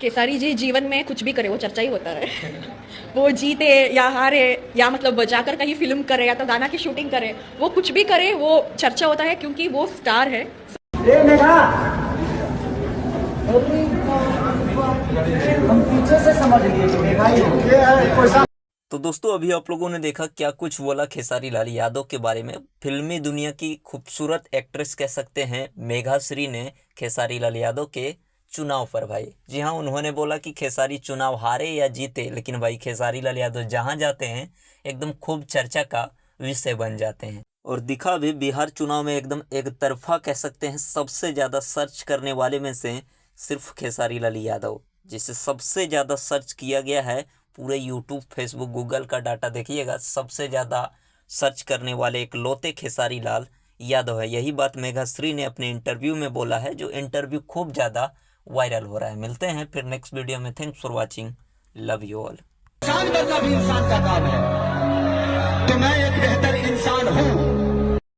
केसारी जी जीवन में कुछ भी करे वो चर्चा ही होता है। वो जीते या हारे या मतलब जाकर कहीं फिल्म करे या तो गाना की शूटिंग करे, वो कुछ भी करे वो चर्चा होता है क्योंकि वो स्टार है। हम पीछे से समझ लिए कि मेघा ही हो। तो दोस्तों अभी आप लोगों ने देखा क्या कुछ बोला खेसारी लाल यादव के बारे में। फिल्मी दुनिया की खूबसूरत एक्ट्रेस कह सकते हैं मेघा श्री ने खेसारी लाल यादव के चुनाव पर भाई, जी हाँ, उन्होंने बोला कि खेसारी चुनाव हारे या जीते लेकिन भाई खेसारी लाल यादव जहाँ जाते हैं एकदम खूब चर्चा का विषय बन जाते हैं। और दिखा भी बिहार चुनाव में एकदम एक तरफा कह सकते हैं, सबसे ज़्यादा सर्च करने वाले में से सिर्फ खेसारी लाल यादव, जिसे सबसे ज़्यादा सर्च किया गया है। पूरे यूट्यूब, फेसबुक, गूगल का डाटा देखिएगा, सबसे ज़्यादा सर्च करने वाले एक लौते खेसारी लाल यादव है। यही बात मेघा श्री ने अपने इंटरव्यू में बोला है, जो इंटरव्यू खूब ज़्यादा वायरल हो रहा है। मिलते हैं फिर नेक्स्ट वीडियो में। Thanks for watching, love you all. इंसान करना भी इंसान का काम है।